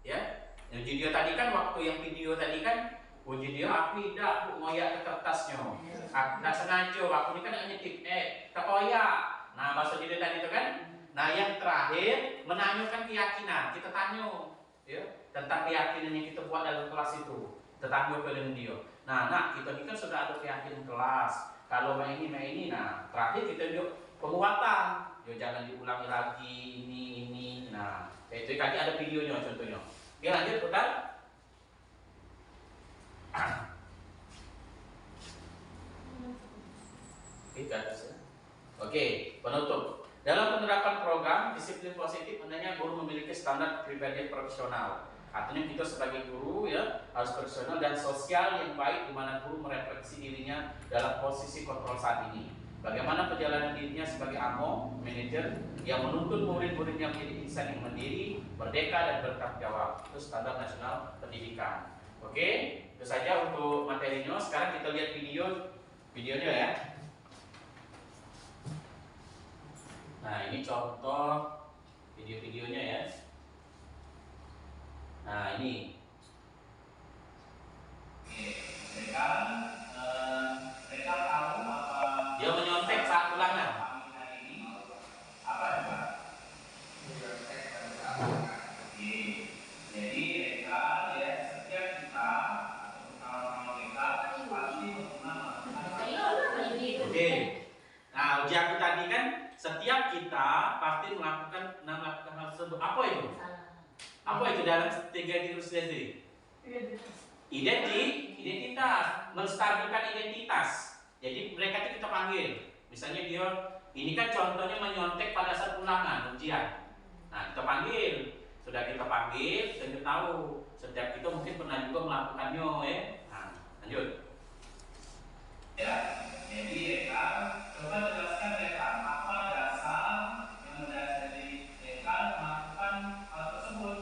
Ya. Yang video tadi kan, waktu yang video tadi kan, video aku tidak ngoyak ke kertasnya, aku tidak sengaja, aku ini kan nitip, tak koyak. Nah bahasa video tadi itu kan. Nah yang terakhir menanyakan keyakinan, kita tanya, ya, tentang keyakinan yang kita buat dalam kelas itu, kita tanya ke dia. Nah kita ini kan sudah ada keyakinan kelas, kalau main ini, nah terakhir kita yuk penguatan, yuk jangan diulangi lagi ini. Nah itu tadi ada videonya contohnya. Oke lanjut putar. Oke, penutup. Dalam penerapan program disiplin positif hendaknya guru memiliki standar kepribadian profesional. Artinya kita sebagai guru ya harus profesional dan sosial yang baik, di mana guru merefleksi dirinya dalam posisi kontrol saat ini. Bagaimana perjalanan dirinya sebagai AMO, manajer yang menuntun murid-muridnya menjadi insan yang mandiri, merdeka dan bertanggung jawab. Itu standar nasional pendidikan. Oke, itu saja untuk materinya. Sekarang kita lihat videonya ya. Nah ini contoh videonya ya. Nah ini. Mereka tahu apa dia menyontek saat ulangan. Apa ya? Jadi mereka ya setiap kita kalau mereka pasti menggunakan. Oke. Nah ujian aku tadi kan setiap kita pasti melakukan hal tersebut. Apa itu? Apa itu dalam tiga diri? Identitas, menstabilkan identitas. Jadi mereka itu kita panggil. Misalnya dia, ini kan contohnya menyontek pada saat ulangan ujian. Nah kita panggil, sudah kita panggil, kita tahu. Setiap kita mungkin pernah juga melakukannya, ya. Nah lanjut. Ya, jadi mereka coba jelaskan mereka apa dasar yang mendasari mereka melakukan hal tersebut.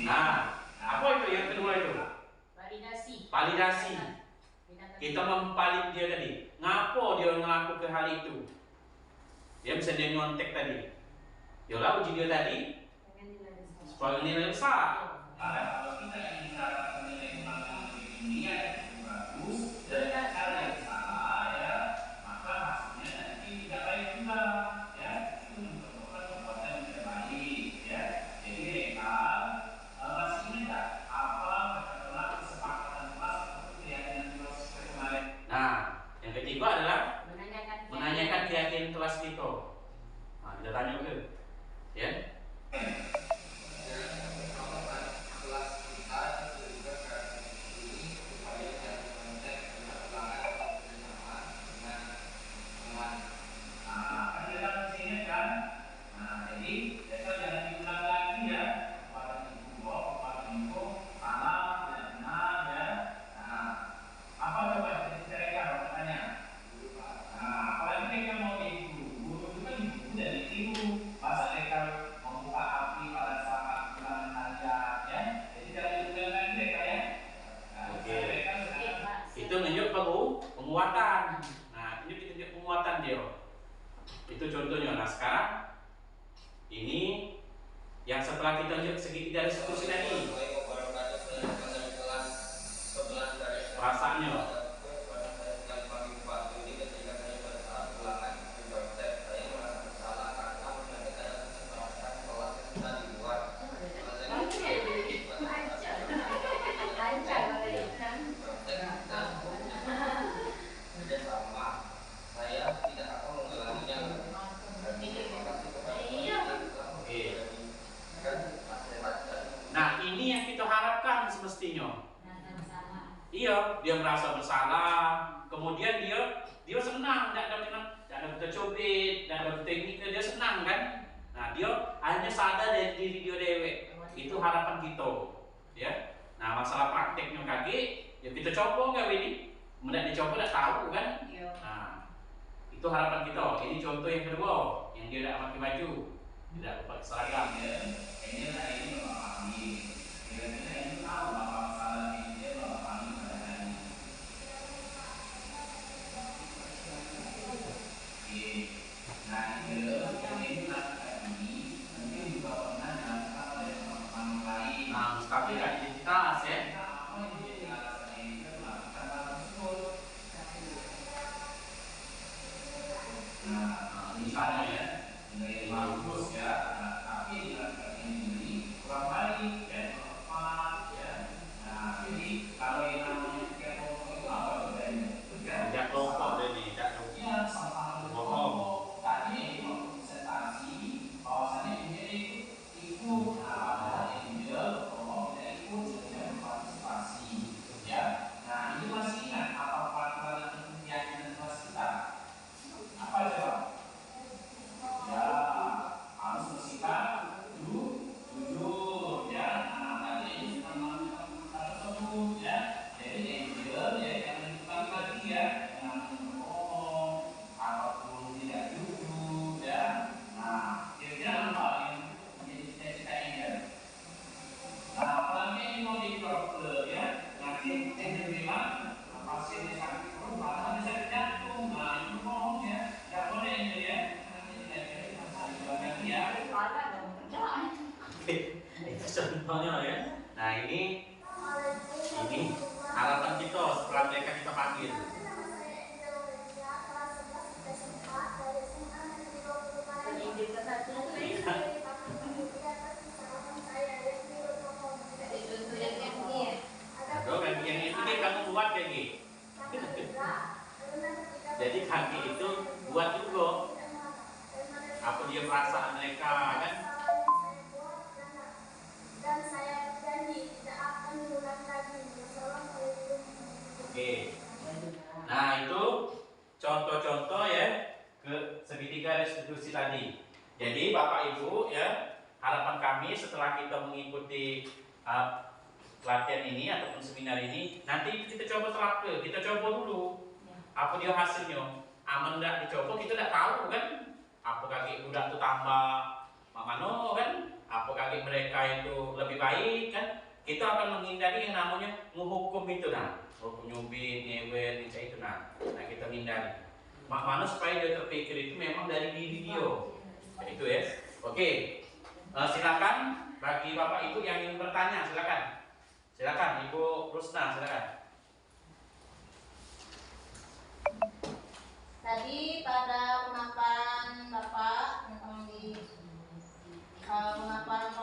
Nah, apa itu yang kedua itu? Validasi. Kita memvalid dia tadi. Ngapo dia melakukan hal itu? Dia bisa dia nyontek tadi. Yolah uji dia tadi. Supaya nilai besar. Kalau kita ingin mendapatkan nilai ini yang bagus dan cara yang salah ya, maka hasilnya nanti tidak baik juga ya. Itu menyebabkan kekuatan yang tidak baik ya. Jadi mereka masih ingat apa katakanlah kesepakatan kelas atau keyakinan kelas kemarin. Nah, yang ketiga adalah menanyakan keyakinan kelas kita. Nah, kita tanya dulu, ya. Penguatan. Nah, ini kita lihat penguatan dia. Itu contohnya. Nah, sekarang ini yang setelah kita lihat segitiga diskusi tadi. Perasaannya. merasa bersalah, kemudian dia senang, tidak ada kita cubit, tidak ada teknik, dia senang kan? Nah, dia hanya sadar dari diri dia dewek. Itu harapan kita, ya. Nah, masalah prakteknya kaki, ya kita coba nggak ini? Kemudian dicoba tidak tahu kan? Nah, itu harapan kita. Ini contoh yang kedua, yang dia tidak pakai baju, tidak pakai seragam. Ini bapak kami. Kira-kira ini tahu apa masalah ini dia bapak kami pada hari ini. Oke, nah ini lakukan ini mungkin juga pernah dilakukan oleh teman-teman lain. Nah, tapi kan identitas ya. Apa yang menjadi alasan ini melakukan hal tersebut? Nah, misalnya ya, nilai bagus ya, tapi dilakukan ini kurang baik ya, tepat ya. Nah, jadi kalau yang namanya tiga kelompok itu apa bedanya? Tiga kelompok tadi, tidak ya, sama kelompok tadi presentasi bahwasannya dia ikut, nah, dia kelompok tidak ikut, dia berpartisipasi ya. Nah, ini masih ingat apa peraturan dan keyakinan kita? Apa coba? Ya, harus bersikap jujur ya. Nah, tadi ini sudah melakukan tersebut ya. Jadi angel ya, jangan dibagi lagi ya, jangan berbohong ataupun tidak jujur ya. Nah, kira-kira apa yang menjadi cita-cita angel? Nah, apalagi ini mau jadi dokter ya, nanti angel bilang pasiennya sakit perut, padahal bisa jantung. Nah, itu bohong ya, tidak boleh angel ya. Itu contohnya ya. Nah, ini harapan kita setelah mereka kita panggil. Yang ini kamu buat lagi. Jadi kaki itu buat juga. Apa dia perasaan mereka kan? Dan saya janji tidak akan mengulang lagi. Oke. Nah, itu contoh-contoh ya ke segitiga restitusi tadi. Jadi Bapak Ibu ya, harapan kami setelah kita mengikuti pelatihan ini ataupun seminar ini, nanti kita coba terapkan, kita coba dulu. Apa dia hasilnya? Aman enggak dicoba, kita tidak tahu kan? Apa kaki budak itu tambah mano kan? Apa kaki mereka itu lebih baik kan? Kita akan menghindari yang namanya menghukum itu nah, hukum nyubit, nyewer, itu nah kita hindari. Mana supaya dia terpikir itu memang dari diri dia. Itu ya. Oke. Silakan bagi Bapak Ibu yang ingin bertanya, silakan. Silakan Ibu Rusna, silakan. Tadi pada pemaparan Bapak tentang di pemaparan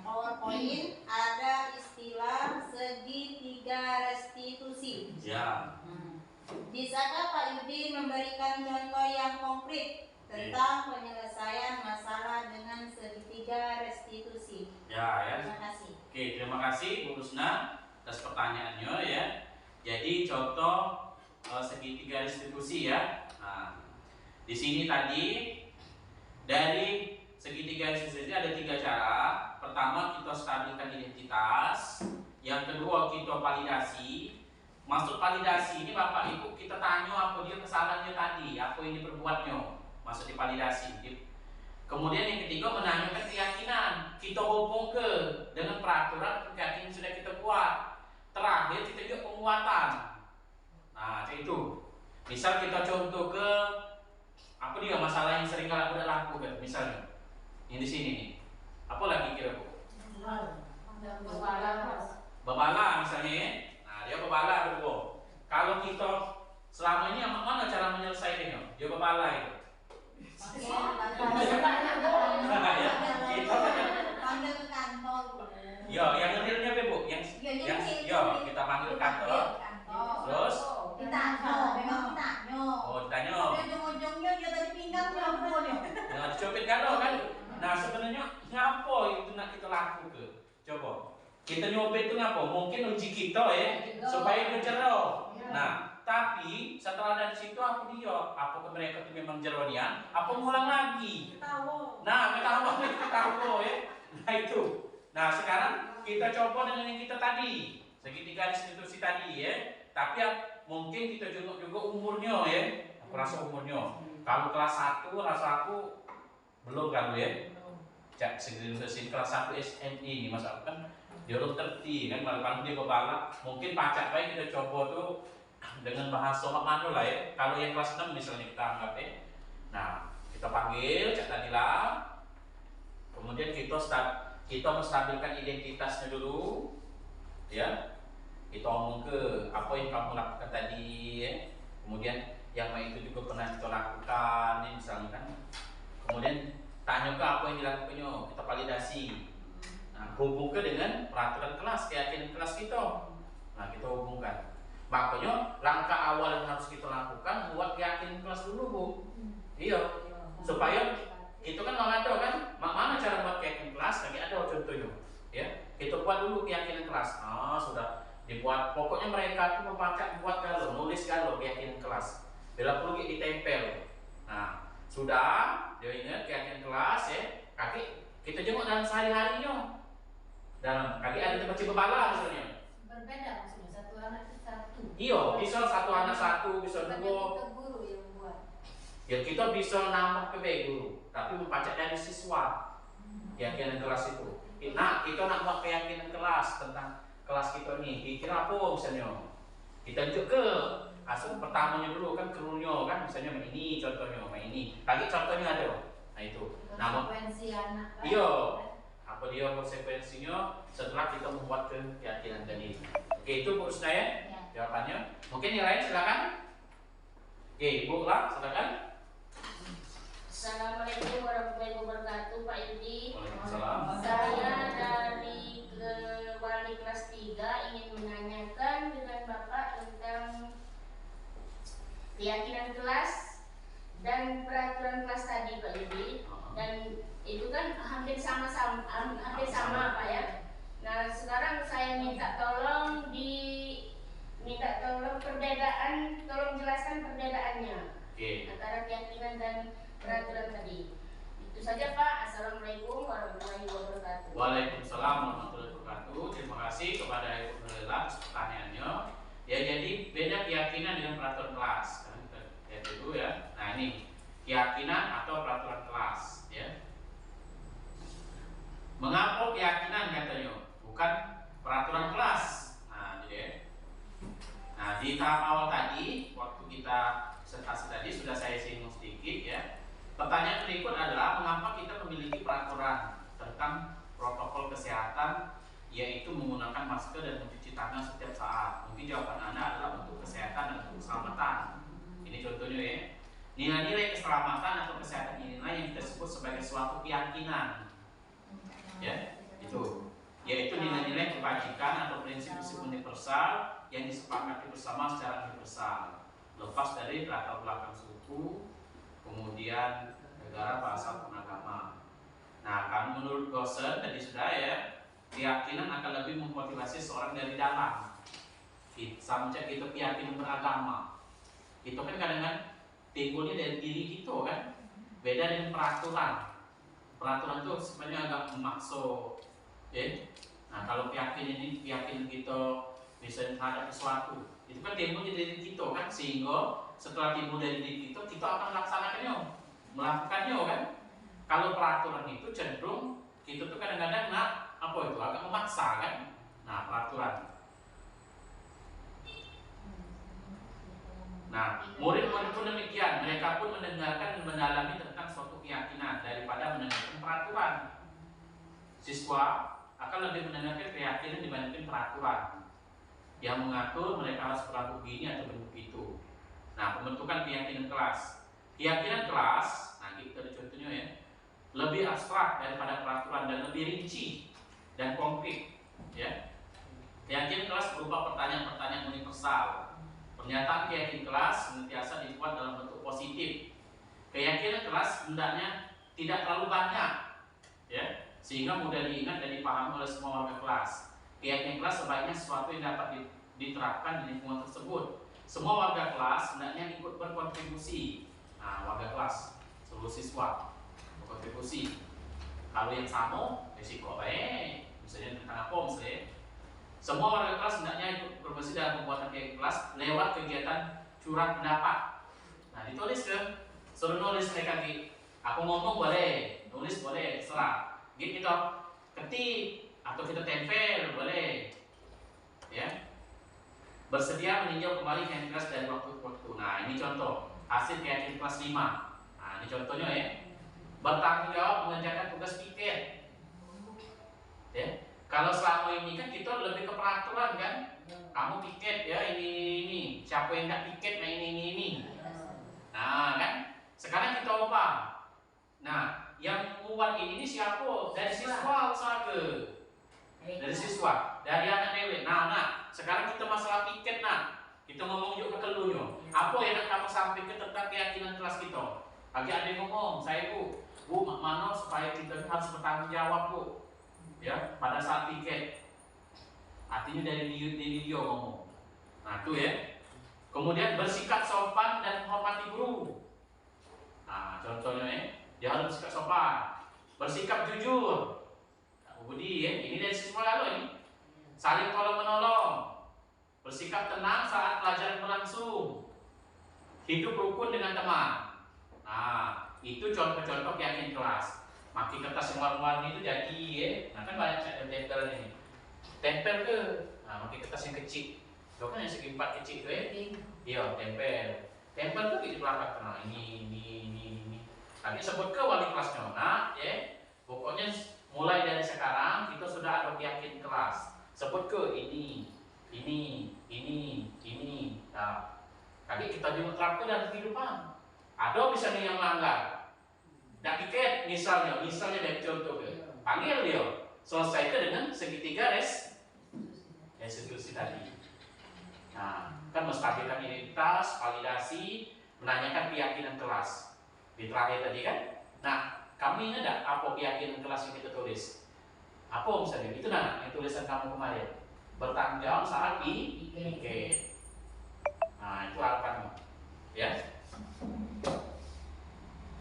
PowerPoint ada istilah segitiga restitusi. Ya. Bisakah Pak Yudi memberikan contoh yang konkret tentang penyelesaian masalah dengan segitiga restitusi? Ya. Terima kasih. Oke, terima kasih Bu Rusna atas pertanyaannya ya. Jadi contoh segitiga restitusi ya. Nah, di sini tadi dari segitiga restitusi ada 3 cara. Pertama, kita stabilkan identitas. Yang kedua, kita validasi. Maksud validasi ini Bapak Ibu kita tanya apa dia kesalahannya tadi, apa yang diperbuatnya. Maksud divalidasi. Kemudian yang ketiga, menanyakan keyakinan. Kita hubung ke dengan peraturan keyakinan sudah kita buat. Terakhir kita juga penguatan. Nah, itu. Misal kita contoh ke apa dia masalah yang sering kali udah lakukan, misalnya yang di sini nih. Apa lagi kira Bu? Babala misalnya ya. Nah, dia babala Bu. Kalau kita selama ini mana cara menyelesaikannya? Dia babala itu. Panggil ke kantor. Ya, yang realnya apa Bu? Yang kita panggil ke kantor. Terus Ditanya, memang ditanya. oh ditanya. Ujung-ujungnya dia tadi pinggangnya pokoknya. Jangan dicopet kan? Nah sebenarnya ngapa itu nak kita lakukan? Coba Kita nyopet itu ngapa? Mungkin uji kita ya, supaya dia jero. Nah, tapi setelah dari situ aku dia, apakah mereka itu memang jeronian? Apa ngulang lagi? Nah, ketawa ya. Nah itu. Nah sekarang kita coba dengan yang kita tadi, segitiga institusi tadi ya. Tapi ya, mungkin kita juga umurnya ya. Aku rasa umurnya. Kalau kelas 1 rasa aku belum kan ya. Cak segitiga kelas 1 SMI ini Mas aku kan dia belum terti kan, malah dia kepala. Mungkin pacak baik kita coba tuh dengan bahasa mana lah ya. Kalau yang kelas 6 misalnya kita anggap ya. Nah kita panggil Cak Danila. Kemudian kita menstabilkan identitasnya dulu, ya. Kita ngomong ke apa yang kamu lakukan tadi, ya. Kemudian yang itu juga pernah kita lakukan, ya, misalnya kan. Kemudian tanya ke apa yang dilakukannya, kita validasi. Nah, hubungkan dengan peraturan kelas, keyakinan kelas kita. Nah, kita hubungkan. Makanya langkah awal yang harus kita lakukan buat keyakinan kelas dulu, Bu. Iya, supaya itu kan ada kan, mana cara buat keyakinan kelas? Lagi ada contohnya, ya. Kita buat dulu keyakinan kelas. Sudah dibuat. Pokoknya mereka itu membaca, buat galau, nulis galau keyakinan kelas. Bila perlu ditempel. Nah, sudah dia ingat keyakinan kelas ya. Kaki kita jenguk dalam sehari-harinya. Dalam kaki ada tempat kepala misalnya. Berbeda maksudnya satu anak itu satu. Iya, bisa satu anak satu, bisa dua. Kita guru yang buat. Ya kita bisa nambah PB guru, tapi membaca dari siswa keyakinan kelas itu. Nah, kita nak buat keyakinan kelas tentang kelas kita nih. Kira apa misalnya? Kita tunjuk ke asal pertamanya dulu kan kerunya kan, misalnya ini contohnya, ini. Lagi contohnya ada. Nah itu. Nama konsekuensi anak. Iya. Apa dia konsekuensinya setelah kita membuat keyakinan tadi. Oke, itu Bu Usnaya jawabannya. Mungkin yang lain silakan. Oke, Ibu lah silakan. Assalamualaikum warahmatullahi wabarakatuh, Pak Yudi. Waalaikumsalam. Saya dari wali kelas 3 ingin menanyakan dengan Bapak tentang keyakinan kelas dan peraturan kelas tadi, Pak Yudi. Dan itu kan hampir sama Pak ya. Nah sekarang saya minta tolong perbedaan, tolong jelaskan perbedaannya antara keyakinan dan peraturan tadi. Itu saja Pak. Assalamualaikum warahmatullahi wabarakatuh. Waalaikumsalam warahmatullahi wabarakatuh. Terima kasih kepada Ibu Nurila pertanyaannya. Ya jadi beda keyakinan dengan peraturan kelas. Kan kita lihat dulu ya. Nah ini keyakinan atau peraturan kelas. Ya. Mengapa keyakinan katanya, bukan peraturan kelas? Nah, jadi ya. Nah, di tahap awal tadi, waktu kita presentasi tadi sudah saya singgung sedikit ya. Pertanyaan berikut adalah mengapa kita memiliki peraturan tentang protokol kesehatan, yaitu menggunakan masker dan mencuci tangan setiap saat. Mungkin jawaban Anda adalah untuk kesehatan dan untuk keselamatan. Ini contohnya ya. Nilai-nilai keselamatan atau kesehatan inilah yang kita sebut sebagai suatu keyakinan. Ya, itu. Yaitu nilai-nilai kebajikan atau prinsip-prinsip universal yang disepakati bersama secara universal, lepas dari latar belakang suku, kemudian negara, bahasa, pun agama. Nah, kan menurut Gosen tadi sudah ya, keyakinan akan lebih memotivasi seorang dari dalam. Sama cek kita keyakinan beragama. Itu kan kadang-kadang timbulnya dari diri kita kan, beda dengan peraturan. Peraturan itu sebenarnya agak memaksa, ya. Nah kalau keyakinan kita bisa terhadap sesuatu, itu kan timbul dari diri kita kan, sehingga setelah timbul dari diri kita akan melakukannya kan. Kalau peraturan itu cenderung kita tuh kadang-kadang agak memaksa kan. Nah peraturan. Nah, murid-murid pun demikian, mereka pun mendengarkan dan mendalami tentang suatu keyakinan daripada mendengarkan peraturan. Siswa akan lebih mendengarkan keyakinan dibandingkan peraturan yang mengatur mereka harus berlaku begini atau begitu. Nah, pembentukan keyakinan kelas. Keyakinan kelas, nah kita ada contohnya ya, lebih abstrak daripada peraturan dan lebih rinci dan konkret. Ya, keyakinan kelas berupa pertanyaan-pertanyaan universal. Pernyataan keyakinan kelas senantiasa dibuat dalam bentuk positif. Keyakinan kelas hendaknya tidak terlalu banyak, ya, sehingga mudah diingat dan dipahami oleh semua warga kelas. keyakinan kelas sebaiknya sesuatu yang dapat diterapkan di lingkungan tersebut. Semua warga kelas hendaknya ikut berkontribusi. Nah, warga kelas, seluruh siswa berkontribusi. Kalau yang sama, risiko baik. Misalnya tentang apa misalnya? Semua warga kelas hendaknya ikut berkontribusi dalam pembuatan keyakinan kelas lewat kegiatan curhat pendapat. Nah, ditulis ke, suruh nulis mereka di. Aku ngomong boleh, nulis boleh, terserah. Gitu ketik atau kita tempel boleh. Ya. Bersedia meninjau kembali keyakinan kelas dari waktu ke waktu. Nah, ini contoh hasil keyakinan kelas 5. Nah, ini contohnya ya. Bertanggung jawab mengerjakan tugas piket. Ya. Kalau selama ini kan kita lebih ke peraturan kan. Kamu piket ya ini. Siapa yang nggak piket nah ini. Nah, kan? Sekarang kita ubah. Nah, yang membuat ini siapa? Dari siswa usaha. Dari siswa, dari anak dewe. Nah, sekarang kita masalah piket kita ngomong juga ke keluarnya. Apa yang nak kamu sampaikan tentang keyakinan kelas kita? Lagi ada yang ngomong, saya bu, mana supaya kita harus bertanggung jawab bu, ya pada saat piket. Artinya dari dia ngomong. Nah itu ya. Kemudian bersikap sopan dan menghormati guru. Nah contohnya ya, dia harus bersikap sopan, bersikap jujur. Budi ya, ini dari siswa lalu ini. Saling tolong menolong, bersikap tenang saat pelajaran berlangsung, hidup rukun dengan teman. Nah, itu contoh-contoh keyakinan kelas. Maki kertas yang warna-warni itu jadi ya. Nah kan banyak tempel ini. Tempel ke, nah maki kertas yang kecil. Itu kan yang segi 4 kecil itu ya. Iya, tempel. Tempel tuh di belakang. Nah ini. Tadi sebut ke wali kelasnya. Nah, ya. Pokoknya mulai dari sekarang kita sudah ada keyakinan kelas. Sebut ke ini. Nah, tadi kita juga terapkan dalam kehidupan. Ada misalnya yang melanggar. Dan piket misalnya dari contoh ke. Panggil dia. Selesaikan dengan segitiga restitusi tadi. Nah, kan menstabilkan identitas, validasi, menanyakan keyakinan kelas. Di terakhir tadi kan. Nah, kamu ingat tidak apa keyakinan kelas yang kita tulis? Apa misalnya? Itu yang tulisan kamu kemarin. Bertanggung jawab saat piket. Nah, itu harapanmu. Ya.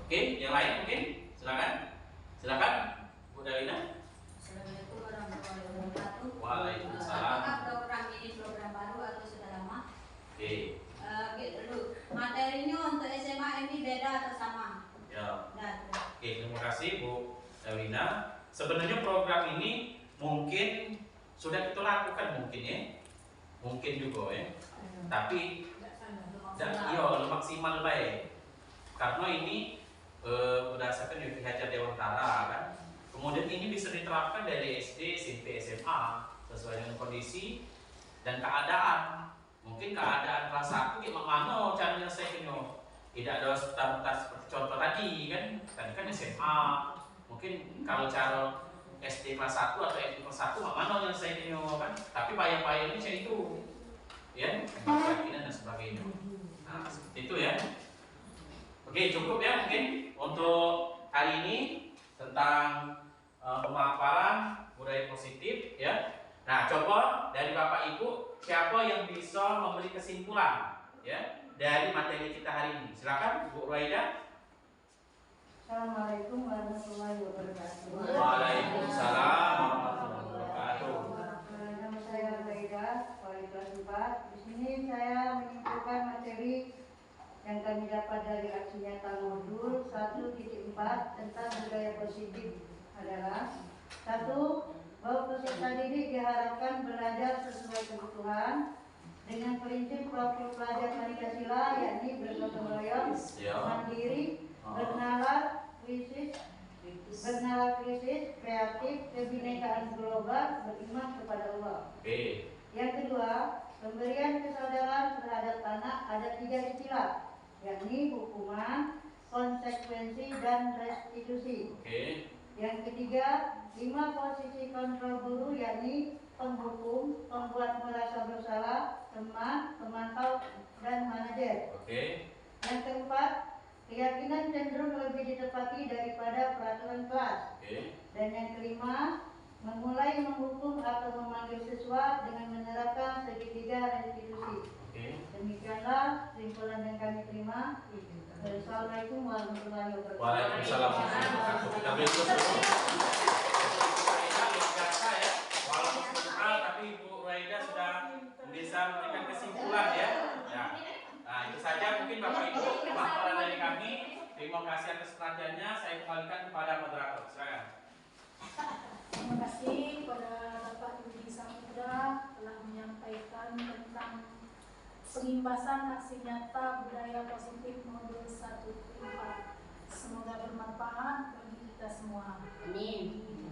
Oke, yang lain mungkin? Silakan, Bu Dalina. Assalamualaikum warahmatullahi wabarakatuh. Waalaikumsalam. Apakah program ini program baru atau sudah lama? Oke. Dulu materinya untuk SMA ini beda atau sama? Ya. Nah, Oke, terima kasih Bu Dalina. Sebenarnya program ini mungkin sudah kita lakukan mungkin ya. Mungkin juga ya. Tapi lebih maksimal baik. Karena ini berdasarkan Yuki Hajar Dewantara kan. Kemudian ini bisa diterapkan dari SD, SMP, SMA sesuai dengan kondisi dan keadaan. Mungkin keadaan kelas 1 gimana cara menyelesaikannya. Tidak ada seperti contoh tadi kan. Tadi kan SMA. Mungkin kalau cara SD kelas 1 atau SD kelas 1 mana menyelesaikannya kan. Tapi bayang-bayang ini itu. Ya, keyakinan dan sebagainya. Nah, seperti itu ya. Oke, cukup ya mungkin untuk hari ini tentang pemaparan budaya positif ya. Nah, coba dari Bapak Ibu siapa yang bisa memberi kesimpulan ya dari materi kita hari ini? Silakan Bu Ruwaida. Assalamualaikum warahmatullahi wabarakatuh. Waalaikumsalam warahmatullahi wabarakatuh. Nama saya Ruwaida, wali kelas 4. Di sini saya menyimpulkan materi yang kami dapat dari aksi nyata modul 1.4 tentang budaya positif adalah 1. Bahwa peserta didik diharapkan belajar sesuai kebutuhan dengan prinsip profil pelajar Pancasila, yakni bergotong royong, mandiri, bernalar krisis, kreatif, kebinekaan global, beriman kepada Allah. Yang kedua, pemberian kesadaran terhadap anak ada 3 istilah, yakni hukuman, konsekuensi, dan restitusi. Yang ketiga, 5 posisi kontrol guru, yakni penghukum, pembuat merasa bersalah, teman, pemantau, dan manajer. Yang keempat, keyakinan cenderung lebih ditepati daripada peraturan kelas. Dan yang kelima, memulai menghukum atau memanggil siswa dengan menerapkan segitiga restitusi. Oke. Demikianlah kesimpulan yang kami terima. Assalamualaikum warahmatullahi wabarakatuh. Waalaikumsalam warahmatullahi wabarakatuh. Kita beri tepuk Raida luar biasa ya. Walaupun sebentar tapi Ibu Raida sudah bisa memberikan kesimpulan ya. Ya. Nah itu saja mungkin Bapak Ibu pemaparan dari kami. Terima kasih atas perhatiannya. Saya kembalikan kepada moderator. Silakan. Terima kasih kepada Bapak Yudi Samudra telah menyampaikan tentang pengimbasan aksi nyata budaya positif modul 1 4. Semoga bermanfaat bagi kita semua. Amin.